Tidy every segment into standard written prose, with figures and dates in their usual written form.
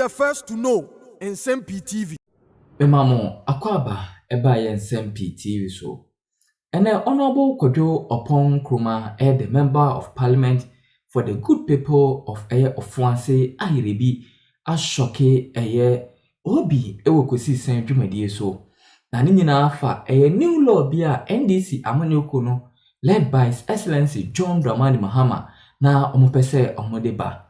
the first to know Nsem-Pii TV. Memamo akwaba eba ye Nsem-Pii TV so. And the Honorable Sh0cks Nkrumah, the Member of Parliament for the good people of Ofuanse Ahirebi Sh0cks obi ewokosi sen dwumadie so. Na ni nyina afa new law bia NDC amanyoko no led by His Excellency John Dramani Mahama na omopese omodeba.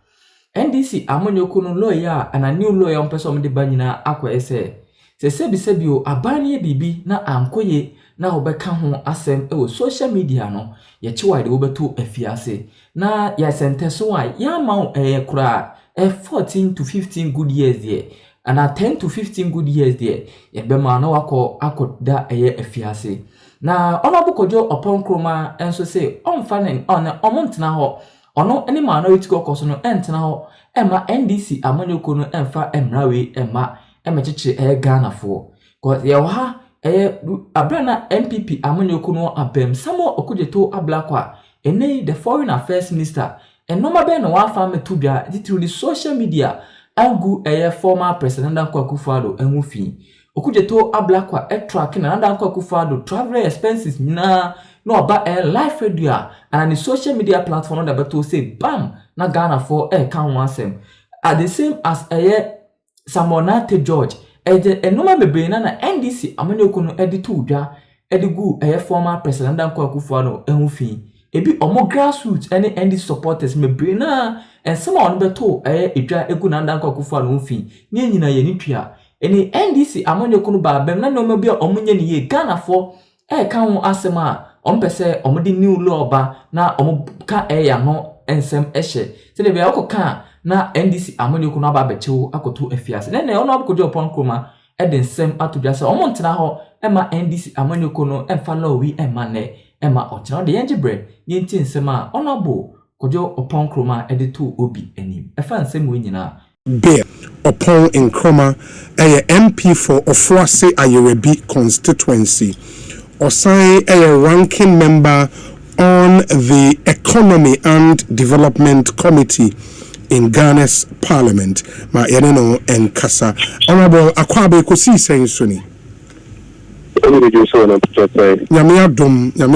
NDC amanyoko no lawyer and new lawyer ompese omodeba nyina akwa ese sebisebio abanye bibi na ankoye na obeka ho asem social media no ye chiwa de obeto afiase na ya sentence wa ya ma kura 14 to 15 good years there and 10 to 15 good years there ye be ma na akoda afiase na Honorable Sh0cks Nkrumah enso say onfanen on omontena ho ono eni ma na Sh0cks no entena ho ema NDC amanyoko no emfa emrawe ema emechiche Ghana for cause ye ha abrana MPP amanyoko no abem samo okujeto ablakwa ene the foreign affairs minister enoma be no wa fa metubia through the social media algu former president Akufo-Addo enwufi okujeto ablakwa track na Akufo-Addo travel expenses na no oba live radio and the social media platform that beto say bam na Ghana for kan wansem at the same as Samonate George enoma bebre na NDC amanyoko no editu udwa edigu former president Akufo-Addo enwufi ebi omo grassroots any NDC supporters mebre na ensema on beto edwa egu na Akufo-Addo enwufi ni nyina ye nitwa eni NDC amanyoko no ba bem na no mabia omunye ni ye Ghana for kan ho asema ompese omudi new law ba na omuka ya no ensem ehye se de be akoka na NDC amanyoko no aba bechewo akoto afiase na Honorable Sh0cks Nkrumah ensem atodwa se omontena ho ema NDC amanyoko no emfa law wi ema ne ema otena de yenjebre yenti ensem a Honorable Sh0cks Nkrumah editu obi anim efa ensem we nyina Bear upon Nkrumah MP for Ofuanse Ahirebi constituency Osai ranking member on the Economy and Development Committee in Ghana's Parliament. Ma yeneno enkasa. Honorable Akwabe kosi sensoni. Nyame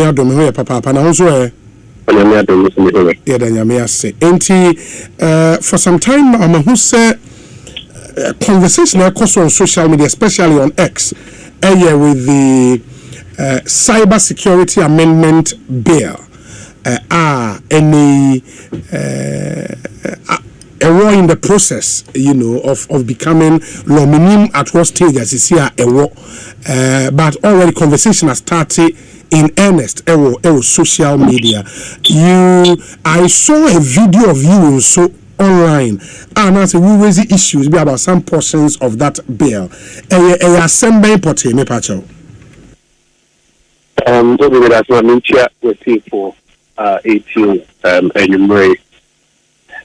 adom ho papa na honso nyame ase. Enti for some time who say conversation across on social media, especially on X, with the Cyber Security Amendment Bill. Any error in the process, of becoming law minimum at what stage as you see but already conversation has started in earnest social media. I saw a video of you so online and as we raise the issues about some portions of that bill. Assembly party me pacho. That's what I'm for 18 enumerate.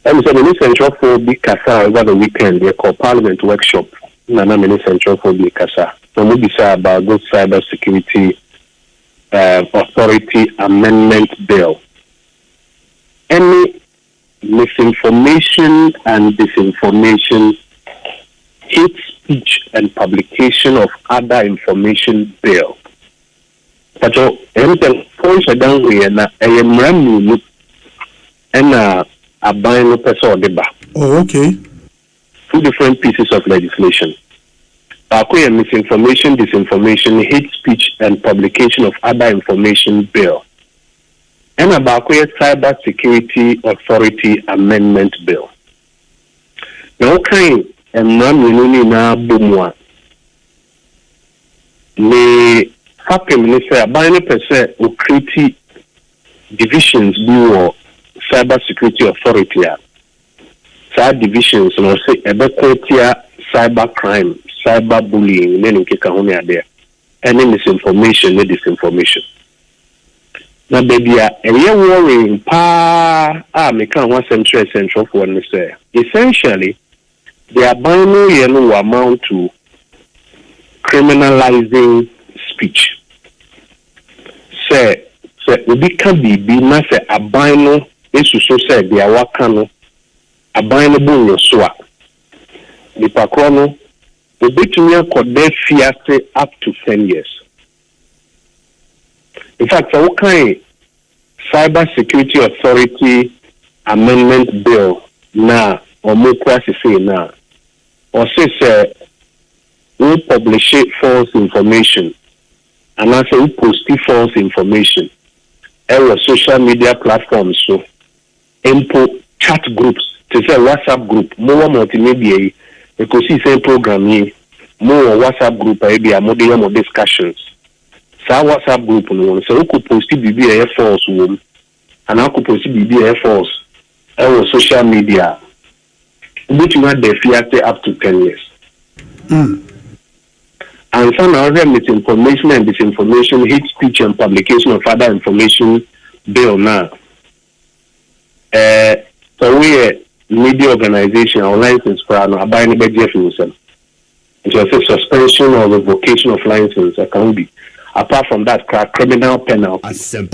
And so the Central for Big Kasa over the weekend, they call Parliament workshop. Nana many Central for Big Kasa. So we decide about good cyber security authority amendment bill. Any misinformation and disinformation, hate speech and publication of other information bill. But anything points down here na mramu and a buying person deba. Oh, okay. Two different pieces of legislation. Misinformation, disinformation, hate speech, and publication of other information bill. And about Cyber Security Authority Amendment Bill. Now, kind of mramu na bumwa. Le happen minister buying percent will create divisions or cyber security authority. Side divisions and say about cyber crime, cyber bullying, then in there. Any misinformation, any disinformation. Now baby a worrying me can want central for one say. Essentially, they are buying amount to criminalizing speech. Say we can be na say abino esu so say dia waka no abino bo so nipa korɔ no obetumi akɔda fiase up to 10 years. In fact, so okay, Cyber Security Authority Amendment Bill now or more say now or say we publish false information and also we post false information on social media platforms so input chat groups to say WhatsApp group more multimedia you could see same program here more WhatsApp group maybe a more discussions. Sa WhatsApp group no so we could post BB false wom and I could post BB false on social media which you had the fiat up to 10 years. And some other misinformation and disinformation, hate speech and publication of other information bill now. So we a media organization or license for our buying by Jeff Wilson. It was a suspension or revocation of license can be. Apart from that, criminal penalties. You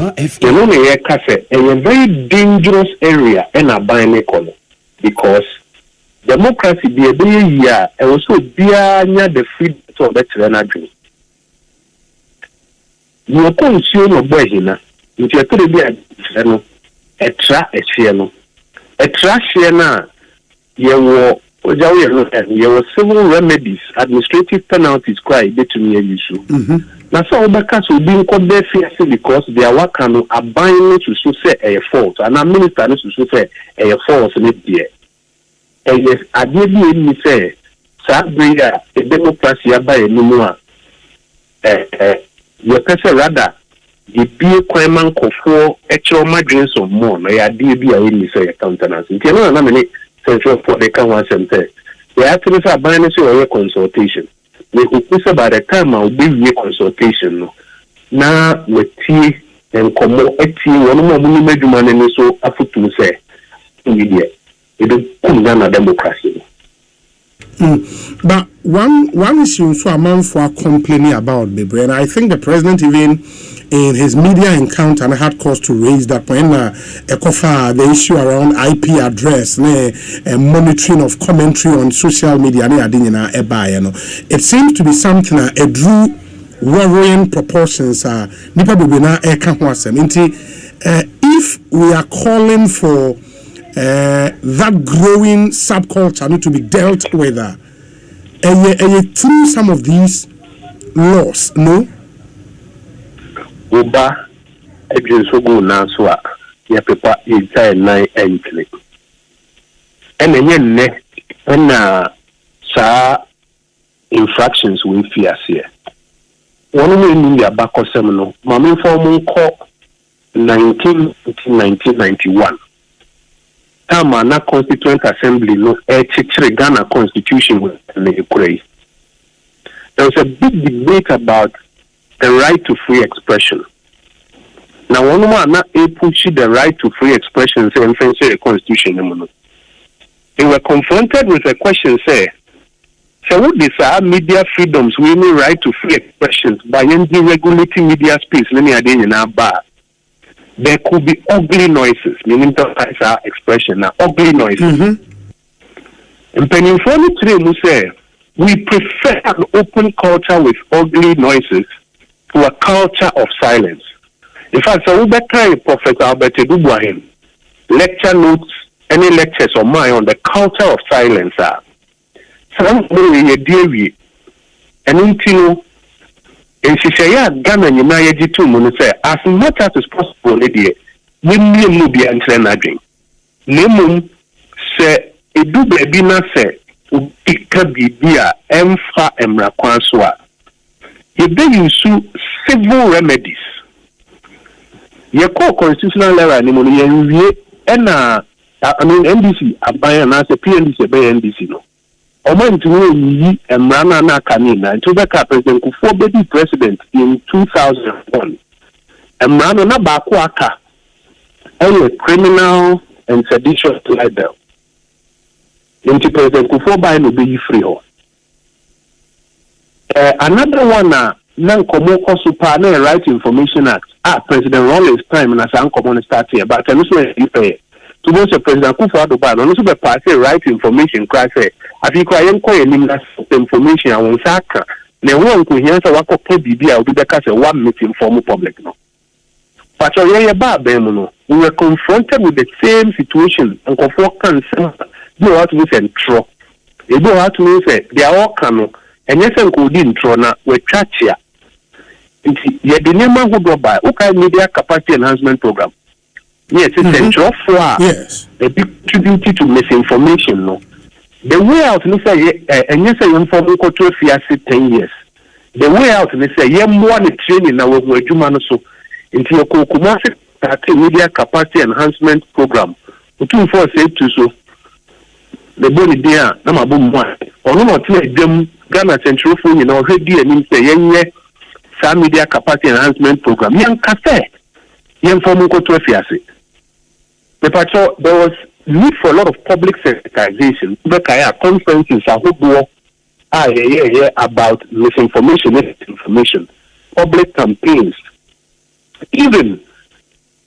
know, a very dangerous area in a buying economy because democracy be a year and also be the freedom of the energy. You consume a boy here, if you could be a trash here you were civil remedies, administrative penalties quite between an issue. Now, some workers will be in their fear because they are working are buying to say a fault, and our minister to say a false in it there. And yes, I did me say, Sabria, a democracy by a number. Your person rather, the be a crime for actual margins of more. I did be a say countenance. You cannot nominate central for the council and say, they actually are buying a consultation. We could by the time I'll be a consultation. Now, with tea and come one more major man and so I put to say, immediate. It will come down a democracy. But one issue so among for complaining about Bebre, and I think the president even in his media encounter had cause to raise that point. The issue around IP address, monitoring of commentary on social media. It seems to be something a drew worrying proportions. If we are calling for that growing subculture need to be dealt with, through some of these laws, no? Uba, so go now, so ya paper inside 9 entry. And then, infractions we fear here. One in the back of seminal, Mammy Formal Court 1991. Tamana Constituent Assembly no Ghana Constitution with the there was a big debate about the right to free expression. Now, one man not able to the right to free expression say the Constitution. They were confronted with a question say, so what these are media freedoms we need right to free expressions by regulating media space, let me add in our bar. There could be ugly noises, meaning that's our expression now, ugly noises. And Pennyphone today say we prefer an open culture with ugly noises to a culture of silence. In fact, so we better Professor Albert Edubuahin lecture notes, any lectures of mine on the culture of silence are. Some way a dear and until and she say, yeah, Ghana, you know, you too, say, as much as is possible, lady, we may be entering. Nemum say, a do baby not say, it can be dear, emfa emra kwanswa. You then use civil remedies. Your core constitutional level, and NDC, a buy and as a PNDC, by NDC, no. Oman to me, and Rana Kanina, and to the president who forbade president in 2001. And Rana Bakwaka, a criminal and seditious libel. Into President Kufoba and be free. Another one, Nankomoko Supane Right Information Act. President Rawlings time and as Uncommon start here, but I also pay to most President Kufuor ban on also be pass right information class say afi kwa yen kwa nim na information a won saka na won ko hian say wakọ bibi a obi be ka say one meeting inform public no but ye ba ben mu no we were confronted with the same situation and for can say do what we say tro e do what we say they are all can and yes and ko di ntro na we twachia nti ye de nema hodo ba o ka media capacity enhancement program. Yes, it's a job for a big tribute to misinformation. No, the way out, they say, and yes, I inform you to 10 years. The way out, they say, yeah, more the training now with Jumano so into your Kumasi media capacity enhancement program. The 2 4 say to so the body there, number one, or not them Ghana Central Phone, you know, ready and say, yeah, some media capacity enhancement program. Young cafe, young form to there was need for a lot of public sensitization. Conferences about misinformation, public campaigns, even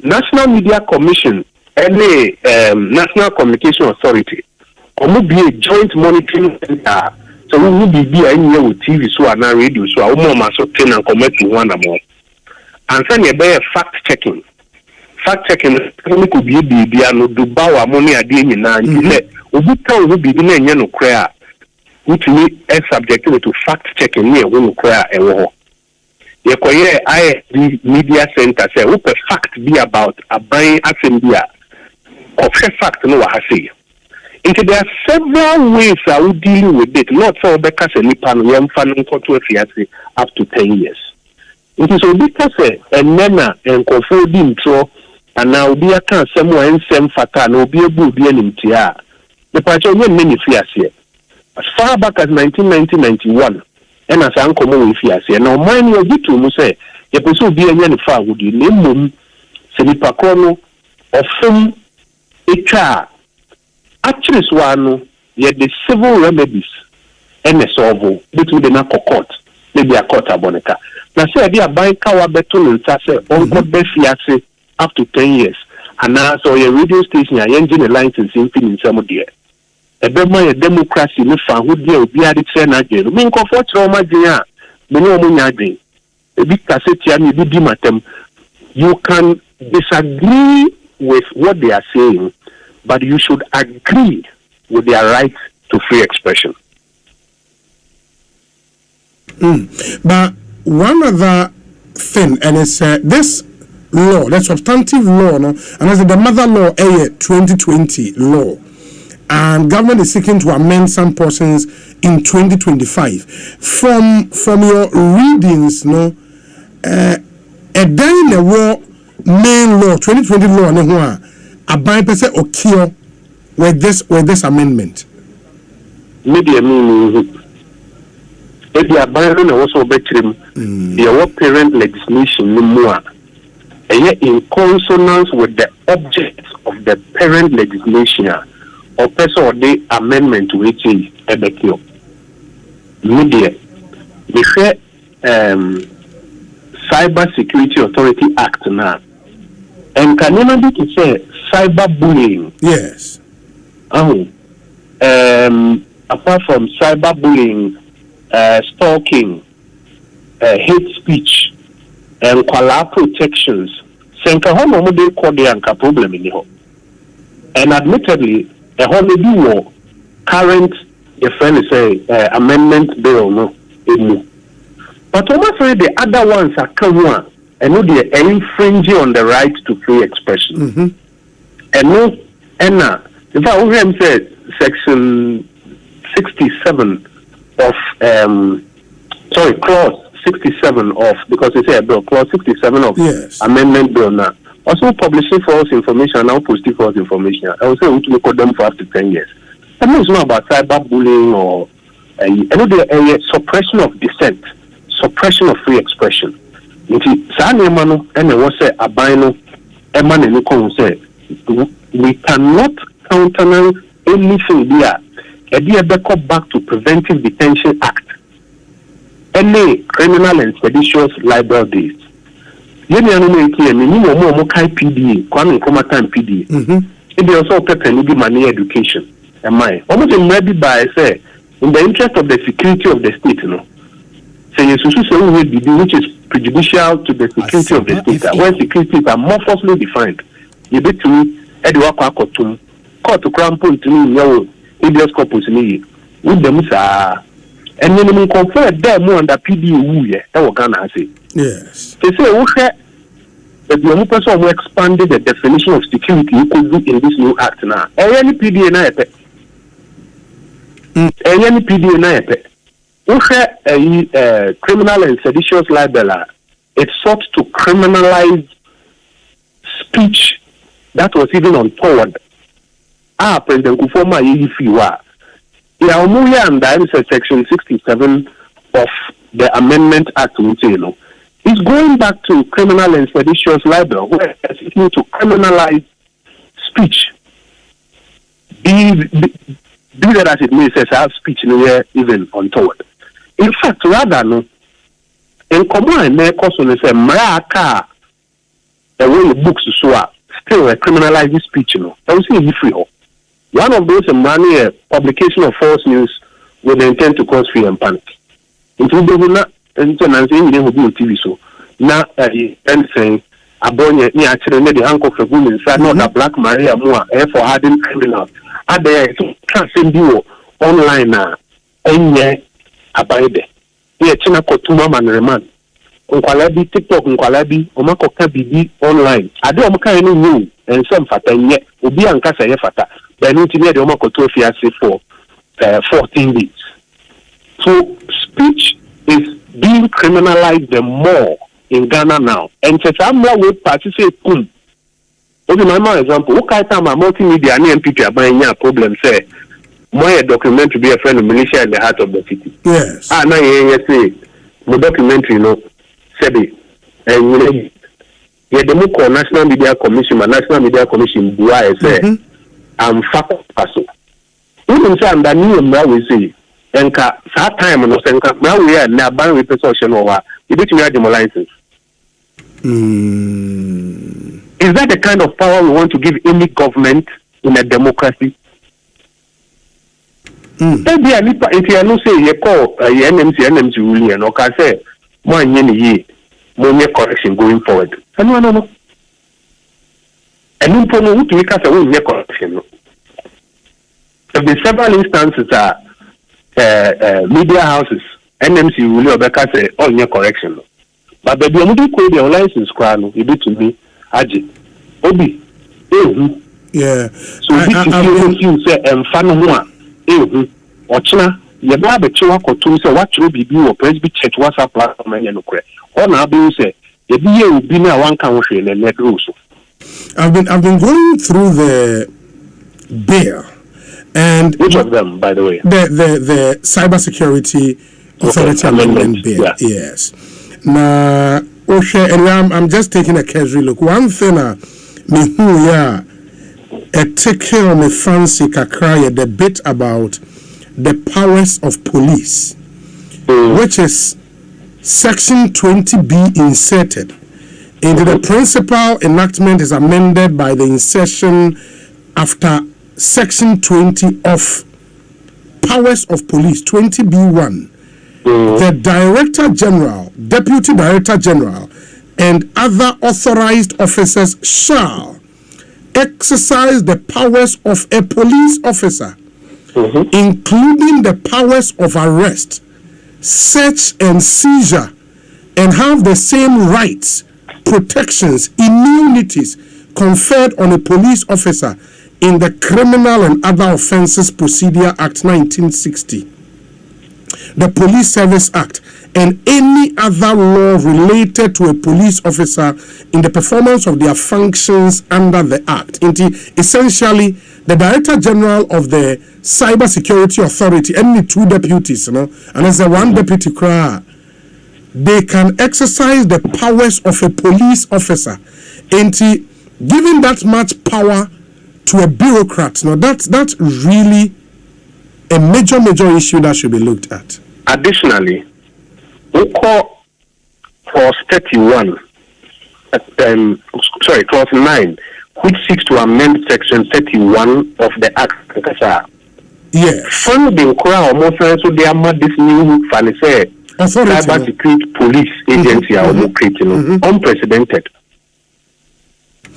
National Media Commission and the National Communication Authority, or be a joint monitoring center. So we will be here with TV, so and radio, so our mom also train and commit to one more. And then you bear fact checking. Fact checking could be no do bow money at the end and we tell be the name no cry, which we are subjected to fact checking near when cry a war. The media center say what the fact be about a buying assembly of fact no I say. Into there are several ways I would deal with it, not for because any pan we am fanning up to 10 years. It is because and then confiding intro. And now be a can someone Nsem-Pii no be a good be an MTR. The patron many fears here. As far back as 1991, and as uncle with fears here. Now mine will be to say, you pursue be any far would you name mum, Senipacono, or some HR. Actually, Swano, yet the civil remedies and a solve between the narco court, maybe a court abonica. Now say, they are buying cow betul and say, uncle Befiase. Up to 10 years. And now, so your radio station, your engine license in some dear. A democracy, no fan who deal be at its energy. Mean comfort trauma, dear. The no money. A big cassette, you can disagree with what they are saying, but you should agree with their right to free expression. But one other thing, and it's this law, the substantive law, no, and as the mother law, 2020 law, and government is seeking to amend some portions in 2025. From your readings, no, a day in the war main law, 2020 law, no, a bypass or kill with this amendment. Media meaning if you are buying also better the parent legislation no more. In consonance with the object of the parent legislation or person or the amendment to which is EBQ. Media. The Cyber Security Authority Act now. And can you be to say cyberbullying? Yes. Apart from cyberbullying, stalking, hate speech, and quality protections, Senka Homo de Kodianka problem in the home. And admittedly, a holiday war current your friend say amendment bill no. But I'm afraid the other ones are come one and no they are infringing on the right to free expression. And no if I hear say section 67 of clause 67 of, because they say a bill, clause 67 of amendment bill now. Also publishing false information, now posting false information. I will say we will call them for up to 10 years. I know it's not about cyberbullying or suppression of dissent, suppression of free expression. We cannot countenance anything there. Back to Preventive Detention Act. Any criminal and seditious libel deeds. PDA, Kwame Nkrumah time PDA. Maybe also people need money education. Am I? Almost maybe by say in the interest of the security of the state, you know. So you should say which is prejudicial to the security of the state. When securities are more forcefully defined, you bet to me, Edward court to crown point to me, no, India's corpus in with them, sir. And when you confer them under PDU, that was gonna say. Yes. They say, okay, that the only person who expanded the definition of security you could do in this new act now. Any PDA na epe. Any PDA na epe. Criminal and seditious libel, it sought to criminalize speech that was even untoward. President Kufoma Yifiwa. Yeah, and that is section 67 of the Amendment Act, you know. It's going back to criminal and seditious libel, where it's seeking to criminalize speech. Be that as it may say, have speech nowhere even untoward. In fact, rather, no, in Nkrumah and Nkrumah say, Maraka, the way books so still criminalizing speech, you know. I will say free. One of those money publication of false news with the intent to cause fear and panic. Into the TV so now and saying Abonya ni actually made the handcuff of women inside not a Black Maria Moa for hardened criminals. Are there can't send you online now? Enye abide. Here China Kotuma man reman. Unkwalabi TikTok unkwalabi omako bibi online. Ade omaka any new and some fata nye ubi ankasa ye fata. But no to me the omako to fiase for 14 days. So speech is being criminalized the more in Ghana now. And so some will participate. Okay, my example, okay, time a multimedia and NPP are buying a problem, say, my documentary be a friend of militia in the heart of the city. Yes. Now you say, my documentary, you know, said it. And you know, the Muko National Media Commission, I say, I'm fuck person. Even say, I'm the new we say, and that time and now we are now banning representation over you bet me the license. Is that the kind of power we want to give any government in a democracy? Maybe I need if you say you call NMC really and okay say one year more correction going forward. No. And no problem to make us a one year correction. There have been several instances media houses, NMC really obeka say all your correction. But the only code your license crown you to me, Aji. Obi. Yeah. So you say fan Ochina, you have a chiwa kotu say what you be or Presby Church WhatsApp platform and no cre. Or now be say the year will be now one country and net also. I've been going through the bill. And which of them, by the way? The Cybersecurity Authority Amendment Bill. Yeah. Yes. Now, okay, and I'm just taking a casual look. One thing, me who ya a tickle me fancy kakra the bit about the powers of police, which is Section 20B inserted into the principal enactment is amended by the insertion after Section 20 of Powers of Police, 20B1. The Director General, Deputy Director General, and other authorized officers shall exercise the powers of a police officer, including the powers of arrest, search and seizure, and have the same rights, protections, immunities conferred on a police officer in the Criminal and Other Offences Procedure Act 1960, the Police Service Act, and any other law related to a police officer in the performance of their functions under the Act. Essentially, the Director General of the Cybersecurity Authority, any two deputies, and as a one deputy cry, they can exercise the powers of a police officer. Giving that much power to a bureaucrat, that's really a major issue that should be looked at. Additionally, we call clause 31, clause 9, which seeks to amend Section 31 of the Act. Yes. Funding crowd almost so they are this new cyber security police agency unprecedented.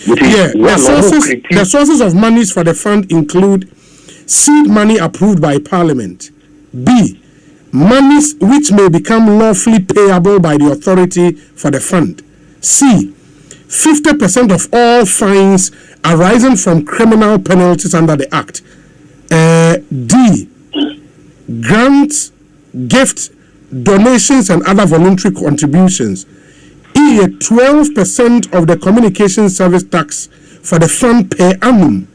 The sources of monies for the fund include seed money approved by Parliament. B. Monies which may become lawfully payable by the authority for the fund. C. 50% of all fines arising from criminal penalties under the Act. D. Grants, gifts, donations, and other voluntary contributions. E. 12% of the communication service tax for the fund per annum.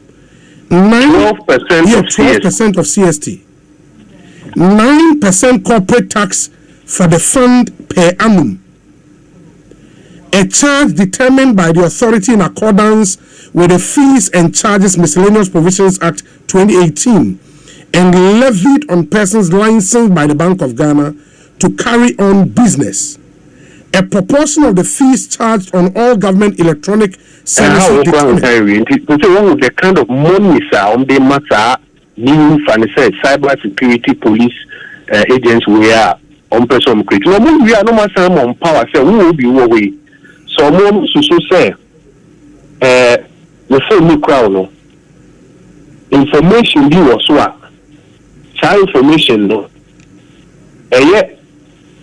12% of CST. 9% corporate tax for the fund per annum. A charge determined by the authority in accordance with the Fees and Charges Miscellaneous Provisions Act 2018 and levied on persons licensed by the Bank of Ghana to carry on business. A proportion of the fees charged on all government electronic services. The kind of money they must new cyber security police agents we are on person create. No, we are no more on power. Say we will be away. So more so say the same crowd information be was what child information no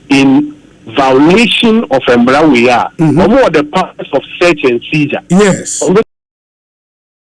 in violation of umbrella we are more the powers of search and seizure. Yes.